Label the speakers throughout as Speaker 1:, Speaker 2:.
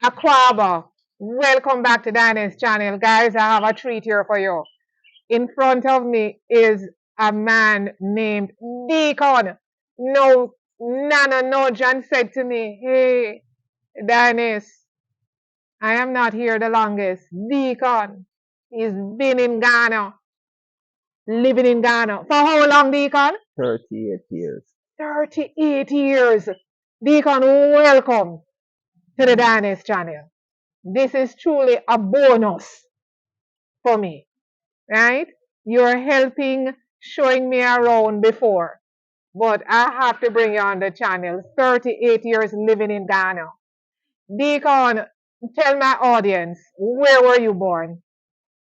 Speaker 1: Akwaba, welcome back to Danny's channel. Guys, I have a treat here for you. In front of me is a man named Deacon. No, Nana Nojan said to me, hey, Dennis, I am not here the longest. Deacon, he's been in Ghana, living in Ghana. For how long, Deacon?
Speaker 2: 38 years.
Speaker 1: 38 years. Deacon, welcome to the Danny's channel. This is truly a bonus for me, right? You're helping, showing me around before, but I have to bring you on the channel. 38 years living in Ghana. Deacon, tell my audience, where were you born?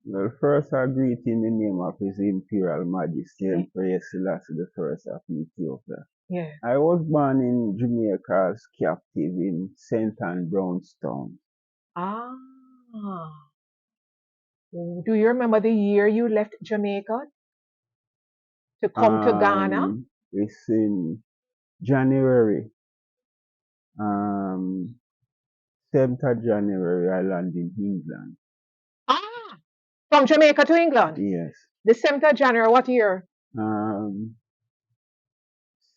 Speaker 2: Well, first I greet in the name of His Imperial Majesty Emperor Selassie the First of Ethiopia.
Speaker 1: Yeah.
Speaker 2: I was born in Jamaica as captive in St. Ann Brownstown.
Speaker 1: Ah. Do you remember the year you left Jamaica to come to Ghana?
Speaker 2: It's in January. 7th of January I landed in England.
Speaker 1: Ah, from Jamaica to England?
Speaker 2: Yes.
Speaker 1: The 7th of January, what year?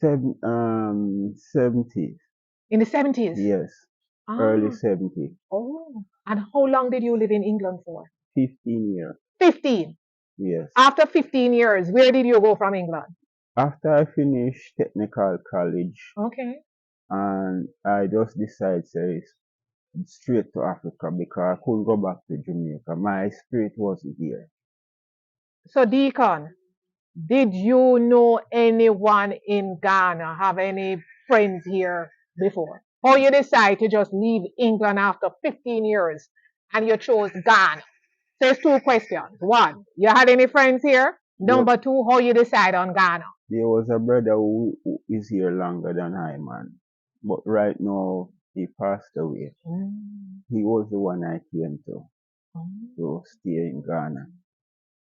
Speaker 2: 70s.
Speaker 1: In the 70s?
Speaker 2: Yes.
Speaker 1: Ah.
Speaker 2: Early 70s.
Speaker 1: Oh, and how long did you live in England for?
Speaker 2: 15 years.
Speaker 1: 15.
Speaker 2: Yes.
Speaker 1: After 15 years, where did you go from England?
Speaker 2: After I finished technical college,
Speaker 1: Okay.
Speaker 2: and I just decided to straight to Africa because I couldn't go back to Jamaica. My spirit wasn't here.
Speaker 1: So, Deacon, did you know anyone in Ghana? Have any friends here before? Or you decide to just leave England after 15 years and you chose Ghana? So, it's two questions. One, you had any friends here? Number two, how you decide on Ghana?
Speaker 2: There was a brother who is here longer than I, man. But right now, he passed away. He was the one I came to stay in Ghana.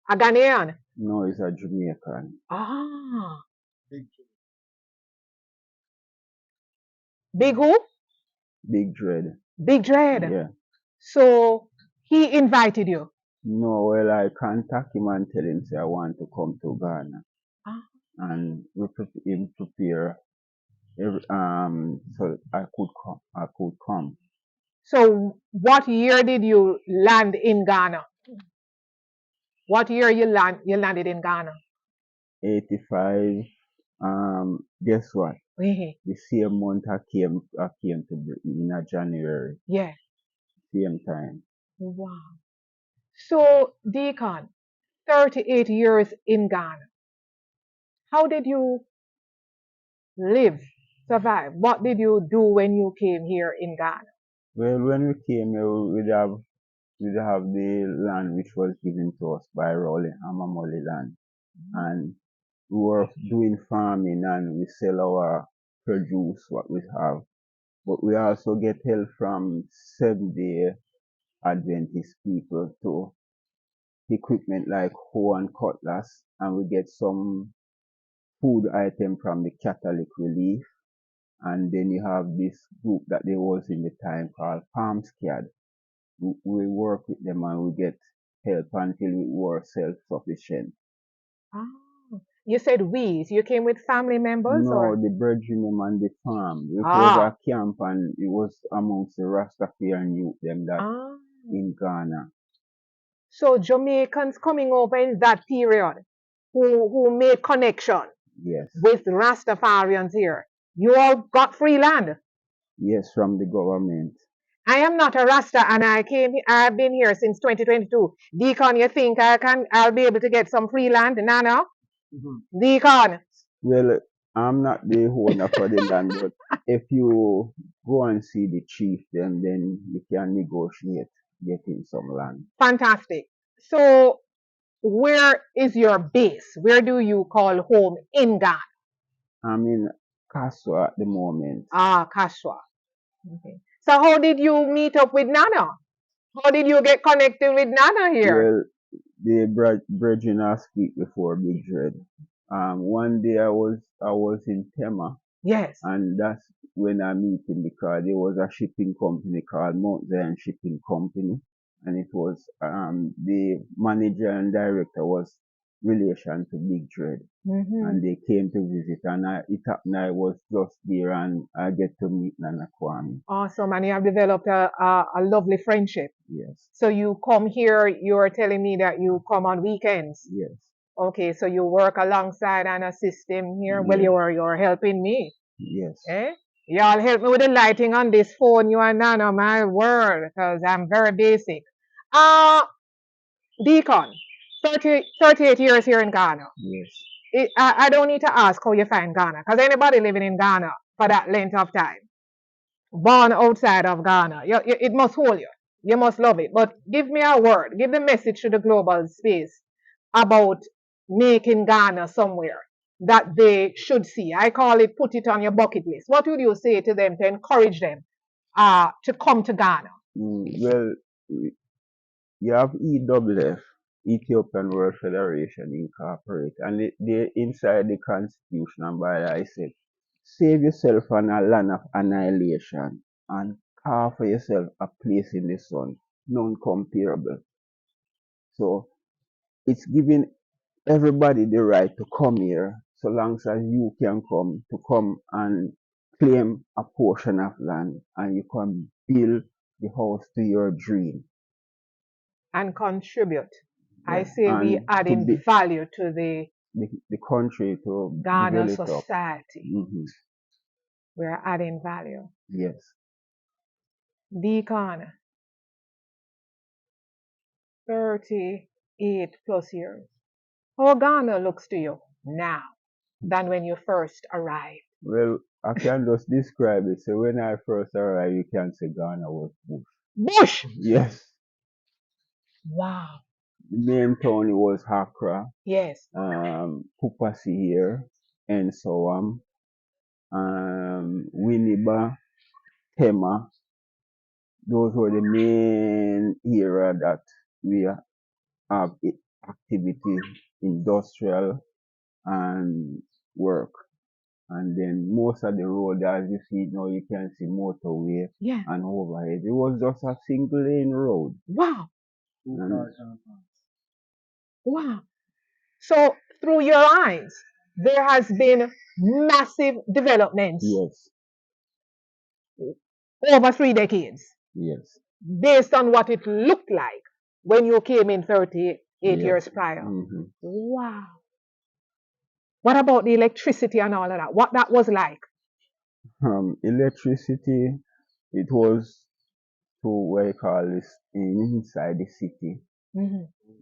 Speaker 1: A Ghanaian?
Speaker 2: No, he's a Jamaican.
Speaker 1: Ah. Big who?
Speaker 2: Big Dread.
Speaker 1: Big Dread?
Speaker 2: Yeah.
Speaker 1: So he invited you?
Speaker 2: No, well, I contact him and tell him, say, I want to come to Ghana.
Speaker 1: Ah.
Speaker 2: And we prepare so I could come.
Speaker 1: So what year did you land in Ghana? What year you landed in Ghana?
Speaker 2: 85. Guess what?
Speaker 1: Mm-hmm.
Speaker 2: The same month I came to in January.
Speaker 1: Yeah.
Speaker 2: Same time.
Speaker 1: Wow. So Deacon, 38 years in Ghana. How did you live, survive? What did you do when you came here in Ghana?
Speaker 2: Well, when we came here, we'd have the land which was given to us by Rowley Amamoli land. And we were doing farming and we sell our produce, what we have. But we also get help from Seventh-day Adventist people to equipment like hoe and cutlass, and we get some food item from the Catholic Relief. And then you have this group that there was in the time called Palm Squad. We work with them and we get help until we were self-sufficient.
Speaker 1: Oh, you said we. So you came with family members?
Speaker 2: No,
Speaker 1: or?
Speaker 2: the brethren on the farm. It was a camp and it was amongst the Rastafarian youth them that in Ghana.
Speaker 1: So Jamaicans coming over in that period who made connection with Rastafarians here. You all got free land?
Speaker 2: Yes, from the government.
Speaker 1: I am not a Rasta and I've been here since 2022. Deacon, you think I'll be able to get some free land? Nana? Deacon.
Speaker 2: Well, I'm not the owner for the land, but if you go and see the chief, then you can negotiate getting some land.
Speaker 1: Fantastic. So where is your base? Where do you call home in Ghana?
Speaker 2: I'm in Kaswa at the moment.
Speaker 1: Ah, Kaswa. Okay. So how did you meet up with Nana? How did you get connected with Nana here?
Speaker 2: Well, the brethren I speak before Big Dread. One day I was in Tema
Speaker 1: Yes.
Speaker 2: And that's when I meet him because there was a shipping company called Mount Zion Shipping Company, and it was the manager and director was relation to Big Dread, and they came to visit, and it happened I was just there, and I get to meet Nana Kwame.
Speaker 1: Awesome. And you have developed a lovely friendship.
Speaker 2: Yes,
Speaker 1: So you come here, you're telling me that you come on weekends.
Speaker 2: yes,
Speaker 1: Okay, so you work alongside and assist him here. Well,
Speaker 2: yes,
Speaker 1: you're helping me.
Speaker 2: yes.
Speaker 1: Eh? Y'all help me with the lighting on this phone, you and Nana, my word, because I'm very basic. Uh, Deacon, 38 years here in Ghana.
Speaker 2: Yes.
Speaker 1: I don't need to ask how you find Ghana, because anybody living in Ghana for that length of time, born outside of Ghana, it must hold you. You must love it. But give me a word, give the message to the global space about making Ghana somewhere that they should see. I call it put it on your bucket list. What would you say to them to encourage them to come to Ghana?
Speaker 2: Well, you have EWF, Ethiopian World Federation Incorporated, and they inside the Constitution and by I said, save yourself on a land of annihilation and carve for yourself a place in the sun, non comparable. So it's giving everybody the right to come here, so long as you can come to come and claim a portion of land and you can build the house to your dream.
Speaker 1: And contribute. I
Speaker 2: Yeah.
Speaker 1: say we
Speaker 2: And
Speaker 1: add
Speaker 2: to
Speaker 1: in
Speaker 2: be
Speaker 1: value to the
Speaker 2: the country to
Speaker 1: Ghana
Speaker 2: develop up.
Speaker 1: society. We're adding value.
Speaker 2: Yes.
Speaker 1: Deacon, 38 plus years. How Ghana looks to you now than when you first arrived?
Speaker 2: Well, I can just describe it. So when I first arrived, you can say Ghana was bush.
Speaker 1: Bush!
Speaker 2: Yes.
Speaker 1: Wow.
Speaker 2: The main town was Accra,
Speaker 1: Yes.
Speaker 2: Kupasi here, and so Winneba, Tema. Those were the main area that we have activity, industrial and work. And then most of the road, as you see now, you can see motorway
Speaker 1: Yeah.
Speaker 2: and overhead. It was just a single lane road.
Speaker 1: Wow.
Speaker 2: And
Speaker 1: Wow. So through your eyes, there has been massive developments
Speaker 2: yes,
Speaker 1: over 3 decades
Speaker 2: yes,
Speaker 1: based on what it looked like when you came in 38
Speaker 2: yes.
Speaker 1: years prior.
Speaker 2: Mm-hmm.
Speaker 1: Wow. What about the electricity and all of that? What that was like?
Speaker 2: Electricity, it was to what you call this inside the city,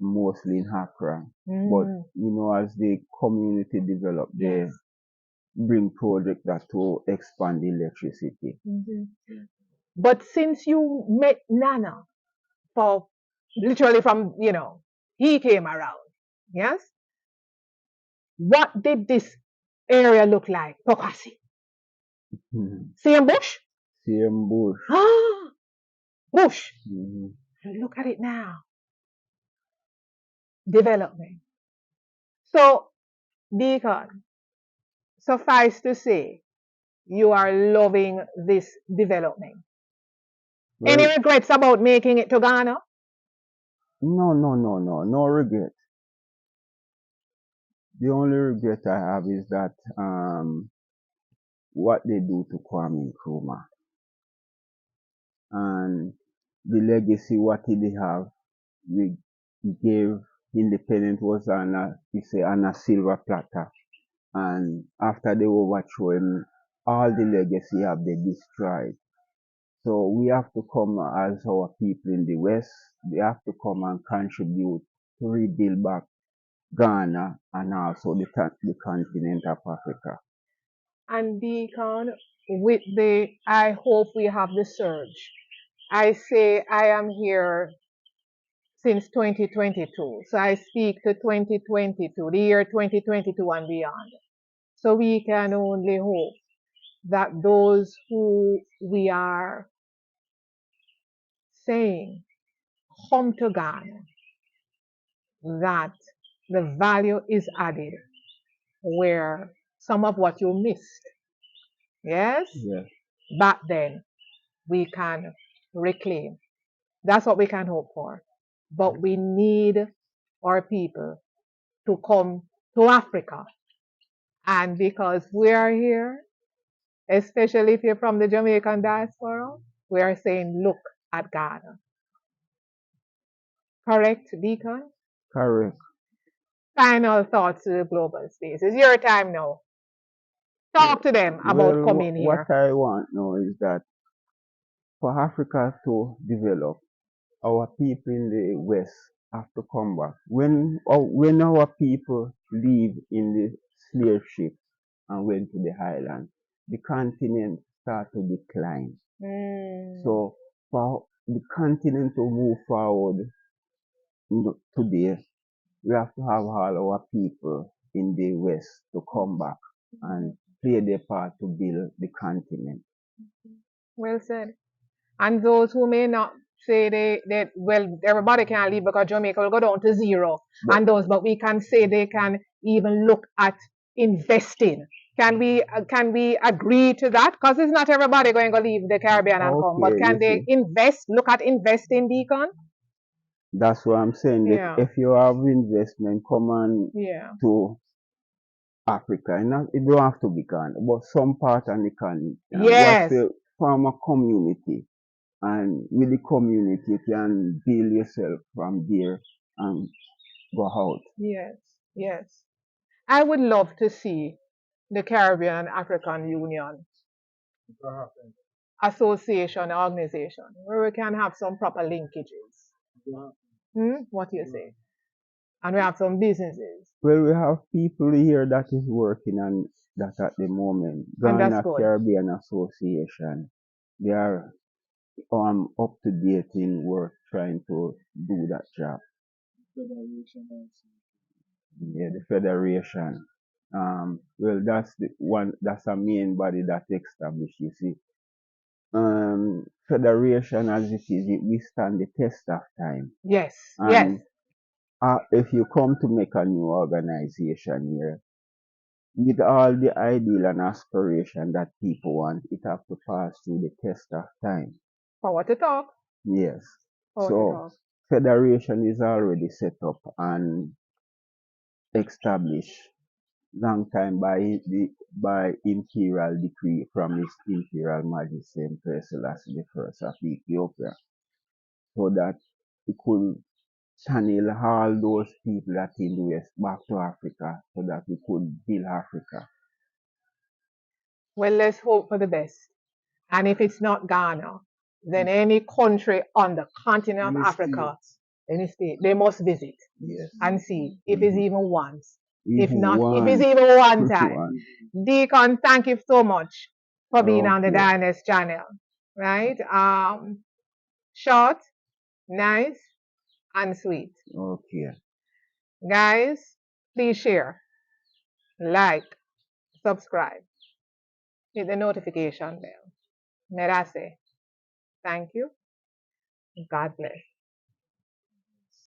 Speaker 2: mostly in Accra. But you know, as the community developed, they bring project that to expand the electricity.
Speaker 1: But since you met Nana, for literally from, he came around, yes? What did this area look like? Pokasi.
Speaker 2: Mhm.
Speaker 1: Same bush?
Speaker 2: Same bush.
Speaker 1: Ah, bush.
Speaker 2: Mhm.
Speaker 1: Look at it now. Development. So, Deacon, suffice to say, you are loving this development. Any
Speaker 2: Well,
Speaker 1: regrets about making it to Ghana?
Speaker 2: no regret. The only regret I have is that what they do to Kwame Nkrumah and the legacy what they have. We gave independence was on a silver platter, and after they overthrow him, all the legacy have they destroyed. So we have to come as our people in the West. We have to come and contribute to rebuild back Ghana and also the continent of Africa.
Speaker 1: And Deacon, with I hope we have the surge. I say I am here since 2022. So I speak to 2022, the year 2022 and beyond. So we can only hope that those who we are saying come to Ghana, that the value is added where some of what you missed Yes?
Speaker 2: Yes.
Speaker 1: Back then, we can reclaim. That's what we can hope for. But we need our people to come to Africa. And because we are here, especially if you're from the Jamaican diaspora, we are saying, look at Ghana. Correct, Deacon?
Speaker 2: Correct.
Speaker 1: Final thoughts to the global space. It's your time now. Talk to them about
Speaker 2: Well,
Speaker 1: coming
Speaker 2: what
Speaker 1: here.
Speaker 2: I want now is that for Africa to develop, our people in the West have to come back. When our people live in the slave ship and went to the highland, the continent start to decline. So for the continent to move forward today, we have to have all our people in the West to come back and play their part to build the continent.
Speaker 1: Well said. And those who may not say they well, everybody can leave because Jamaica will go down to zero.
Speaker 2: But
Speaker 1: But we can say they can even look at investing. Can we agree to that? Because it's not everybody going to leave the Caribbean and come. But
Speaker 2: okay,
Speaker 1: can
Speaker 2: you
Speaker 1: they
Speaker 2: see,
Speaker 1: invest? Look at investing, Deacon?
Speaker 2: that's what I'm saying. That
Speaker 1: Yeah.
Speaker 2: if you have investment, come on
Speaker 1: Yeah.
Speaker 2: to Africa. It don't have to be Ghana, but some part of the continent. What's
Speaker 1: Yes.
Speaker 2: the farmer community? And with the community, you can build yourself from there and go out.
Speaker 1: Yes. Yes. I would love to see the Caribbean African Union association organization where we can have some proper linkages. What do you say? And we have some businesses,
Speaker 2: Well, we have people here that is working on that at the moment.
Speaker 1: and that's
Speaker 2: Ghana
Speaker 1: good.
Speaker 2: Caribbean Association. They are up to date in work trying to do that job. Yeah, the federation. Well, that's the one. That's a main body that established. You see, federation as it is, it withstand the test of time.
Speaker 1: Yes, yes.
Speaker 2: And if you come to make a new organization here, with all the ideal and aspiration that people want, it have to pass through the test of time.
Speaker 1: Power to talk.
Speaker 2: Yes.
Speaker 1: Power to
Speaker 2: So
Speaker 1: talk.
Speaker 2: federation is already set up and established long time by imperial decree from His Imperial Majesty Emperor Selassie the First of Ethiopia, so that it could channel all those people that in the West back to Africa, so that we could build Africa.
Speaker 1: Well, let's hope for the best. And if it's not Ghana, then any country on the continent of Africa, any state, they must visit
Speaker 2: Yes.
Speaker 1: and see if it's even once. If
Speaker 2: Even
Speaker 1: not, if it's
Speaker 2: one,
Speaker 1: even one time.
Speaker 2: one.
Speaker 1: Deacon, thank you so much for being on the
Speaker 2: Okay.
Speaker 1: Dynast channel. Right? Short, nice, and sweet.
Speaker 2: Okay.
Speaker 1: Guys, please share, like, subscribe, hit the notification bell. Merase. Thank you. God bless.